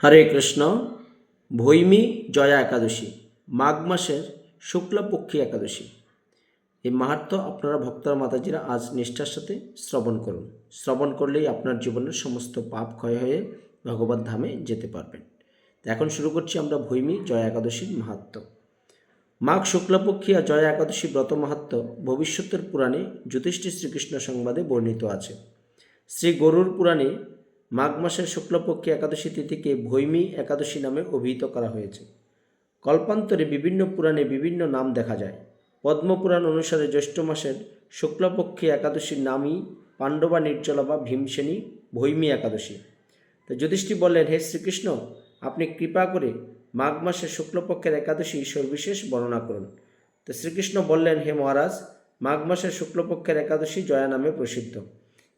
হরে কৃষ্ণ। ভৈমী জয়া একাদশী মাঘ মাসের শুক্লপক্ষী একাদশী। এই মাহাত্ম্য আপনারা ভক্তরা মাতাজিরা আজ নিষ্ঠার সাথে শ্রবণ করুন। শ্রবণ করলেই আপনার জীবনের সমস্ত পাপ ক্ষয় হয়ে ভগবত ধামে যেতে পারবেন। এখন শুরু করছি আমরা ভৈমী জয়া একাদশীর মাহাত্ম্য। মাঘ শুক্লপক্ষী আর জয়া একাদশী ব্রত মাহাত্ম্য ভবিষ্যতের পুরাণে যুধিষ্ঠির শ্রীকৃষ্ণ সংবাদে বর্ণিত আছে। শ্রী গরুড় পুরাণে মাঘ মাসের শুক্লপক্ষী একাদশী তিথিকে ভৈমী একাদশী নামে অভিহিত করা হয়েছে। কল্পান্তরে বিভিন্ন পুরাণে বিভিন্ন নাম দেখা যায়। পদ্মপুরাণ অনুসারে জ্যৈষ্ঠ মাসের শুক্লপক্ষী একাদশীর নামই পাণ্ডবা নির্জলা বা ভীমসেনী ভৈমী একাদশী। তো যুধিষ্ঠির বললেন, হে শ্রীকৃষ্ণ, আপনি কৃপা করে মাঘ মাসের শুক্লপক্ষের একাদশী সবিশেষ বর্ণনা করুন। তো শ্রীকৃষ্ণ বললেন, হে মহারাজ, মাঘ মাসের শুক্লপক্ষের একাদশী জয়া নামে প্রসিদ্ধ।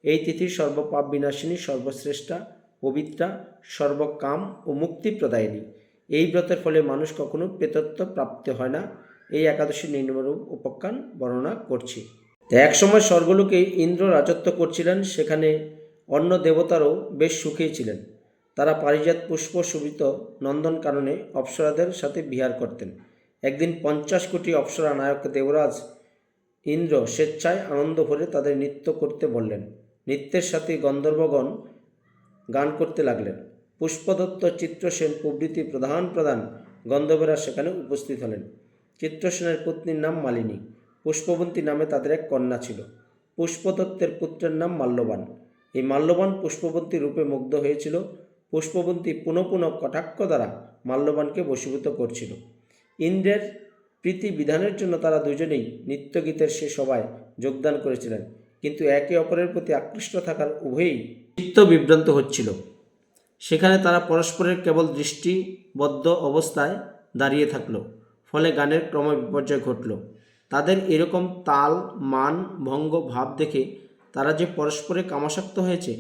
এই তিথি সর্বপাপ বিনাশিনী, সর্বশ্রেষ্ঠা, পবিত্রা, সর্বকাম ও মুক্তি প্রদায়িনী। এই ব্রতের ফলে মানুষ কখনো প্রেতত্ব প্রাপ্ত হয় না। এই একাদশীর নিম্নরূপ উপাখ্যান বর্ণনা করছি। একসময় স্বর্গলোকে ইন্দ্র রাজত্ব করছিলেন। সেখানে অন্য দেবতারও বেশ সুখেই ছিলেন। তারা পারিজাত পুষ্প শোভিত নন্দনকাননে অপ্সরাদের সাথে বিহার করতেন। একদিন 50 কোটি অপ্সরা নায়ক দেবরাজ ইন্দ্র স্বেচ্ছায় আনন্দ ভরে তাদের নৃত্য করতে বললেন। নৃত্যের সাথে গন্ধর্বগণ গান করতে লাগলেন। পুষ্পদত্ত, চিত্রসেন প্রভৃতি প্রধান প্রধান গন্ধর্বরা সেখানে উপস্থিত হলেন। চিত্রসেনের পত্নীর নাম মালিনী। পুষ্পবন্তী নামে তাদের এক কন্যা ছিল। পুষ্পদত্তের পুত্রের নাম মাল্যবান। এই মাল্যবান পুষ্পবন্তী রূপে মুগ্ধ হয়েছিল। পুষ্পবন্তী পুনঃ পুনঃ কটাক্ষ দ্বারা মাল্যবানকে বশীভূত করছিল। ইন্দ্রের প্রীতি বিধানের জন্য তারা দুজনেই নৃত্যগীতের সে সভায় যোগদান করেছিলেন, কিন্তু একে অপরের প্রতি আকৃষ্ট থাকার উভয়ই চিত্ত বিভ্রান্ত হচ্ছিল। সেখানে তারা পরস্পরের কেবল দৃষ্টিবদ্ধ অবস্থায় দাঁড়িয়ে থাকল। ফলে গানের ক্রম বিপর্যয় ঘটল। তাদের এরকম তাল, মান, ভঙ্গ ভাব দেখে তারা যে পরস্পরে কামাসক্ত হয়েছে,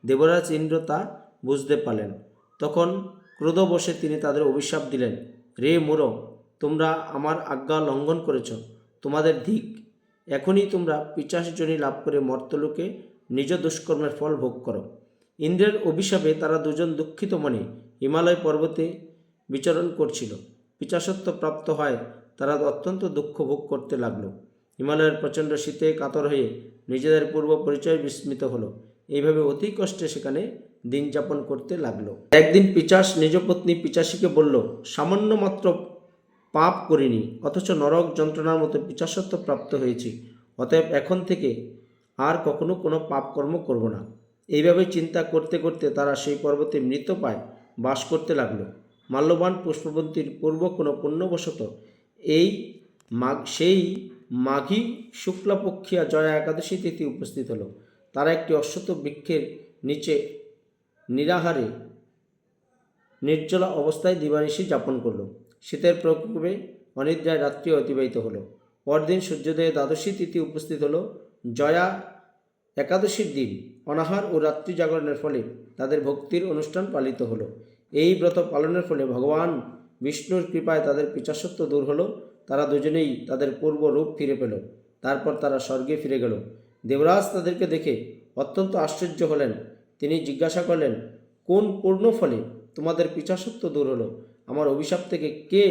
দেবরাজ ইন্দ্র তা বুঝতে পারলেন। তখন ক্রোধবশে তিনি তাদের অভিশাপ দিলেন, রে মূঢ়, তোমরা আমার আজ্ঞা লঙ্ঘন করেছ, তোমাদের ধিক। এখনই তোমরা পিশাচযোনি লাভ করে মর্তলোকে নিজ দুষ্কর্মের ফল ভোগ করো। ইন্দ্রের অভিশাপে তারা দুজন দুঃখিত মনে হিমালয় পর্বতে বিচরণ করছিল। পিশাচত্ব প্রাপ্ত হয় তারা অত্যন্ত দুঃখ ভোগ করতে লাগলো। হিমালয়ের প্রচণ্ড শীতে কাতর হয়ে নিজেদের পূর্ব পরিচয় বিস্মৃত হলো। এইভাবে অতি কষ্টে সেখানে দিন যাপন করতে লাগলো। একদিন পিশাচ নিজ পত্নী পিশাচীকে বলল, সামান্য মাত্র পাপ করিনি, অথচ নরক যন্ত্রণার মতো পিশাচত্ব প্রাপ্ত হয়েছি। অতএব এখন থেকে আর কখনো কোনো পাপকর্ম করব না। এইভাবে চিন্তা করতে করতে তারা সেই পর্বতে মৃতপ্রায় বাস করতে লাগলো। মাল্যবান পুষ্পবন্তীর পূর্ব কোনো পুণ্যবশত সেই মাঘী শুক্লাপক্ষিয়া জয়া একাদশী তিথি উপস্থিত হলো। তারা একটি অশ্বত্থ বৃক্ষের নিচে নিরাহারে নির্জলা অবস্থায় দিবানিশি যাপন করল। শীতের প্রকোপে অনিদ্রায় রাত্রি অতিবাহিত হলো। পরদিন সূর্যোদয়ে দ্বাদশী তিথি উপস্থিত হলো। জয়া একাদশীর দিন অনাহার ও রাত্রি জাগরণের ফলে তাদের ভক্তির অনুষ্ঠান পালিত হলো। এই ব্রত পালনের ফলে ভগবান বিষ্ণুর কৃপায় তাদের পিশাচত্ব দূর হলো। তারা দুজনেই তাদের পূর্ব রূপ ফিরে পেল। তারপর তারা স্বর্গে ফিরে গেল। দেবরাজ তাদেরকে দেখে অত্যন্ত আশ্চর্য হলেন। তিনি জিজ্ঞাসা করলেন, কোন পূর্ণ ফলে তোমাদের পিশাচত্ব দূর হলো? আমার অভিশাপ থেকে কে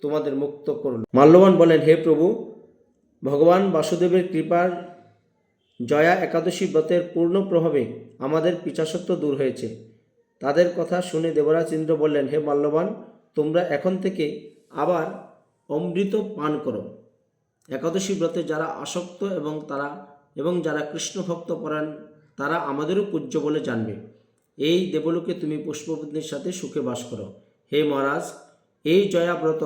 তোমাদের মুক্ত করল? মাল্যবান বলেন, হে প্রভু, ভগবান বাসুদেবের কৃপার জয়া একাদশী ব্রতের পূর্ণ প্রভাবে আমাদের পিশাচত্ব দূর হয়েছে। তাদের কথা শুনে দেবরাজ ইন্দ্র বললেন, হে মাল্যবান, তোমরা এখন থেকে আবার অমৃত পান করো। একাদশী ব্রতে যারা আসক্ত এবং যারা কৃষ্ণ ভক্ত পরায়ণ, তারা আমাদেরও পূজ্য বলে জানবে। এই দেবলোকে তুমি পুষ্পপত্নীর সাথে সুখে বাস করো। হে মহারাজ, এই জয়া ব্রত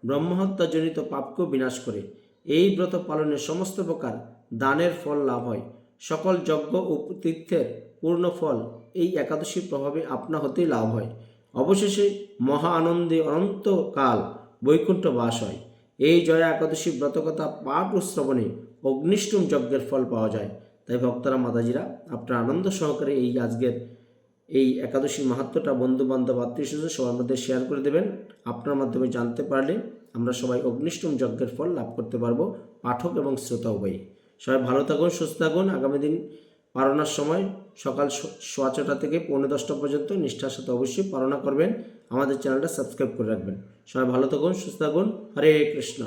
ব্রহ্মহত্যাজনিত পাপকেও বিনাশ করে। এই ব্রত পালনের সমস্ত প্রকার দানের ফল লাভ হয়। সকল যজ্ঞ ও তীর্থের পূর্ণ ফল এই একাদশীর প্রভাবে আপনা হতেই লাভ হয়। অবশেষে মহা আনন্দে অনন্তকাল বৈকুণ্ঠ বাস হয়। এই জয়া একাদশী ব্রতকথা পাঠ ও শ্রবণে অগ্নিষ্টম যজ্ঞের ফল পাওয়া যায়। তাই ভক্তরা মাতাজিরা, আপনারা আনন্দ সহকারে আজকের এই একাদশীর মাহাত্ম্যটা বন্ধু বান্ধব আত্মীয়স্বজন সবার মধ্যে শেয়ার করে দেবেন। আপনার মাধ্যমে জানতে পারলে আমরা সবাই অগ্নিষ্টম যজ্ঞের ফল লাভ করতে পারবো, পাঠক এবং শ্রোতা উভয়ই। সবাই ভালো থাকুন, সুস্থ থাকুন। আগামী দিন পারণার সময় সকাল 6:15 থেকে 9:45 পর্যন্ত নিষ্ঠার সাথে অবশ্যই পারণা করবেন। আমাদের চ্যানেলটা সাবস্ক্রাইব করে রাখবেন। সবাই ভালো থাকুন, সুস্থ থাকুন। হরে কৃষ্ণ।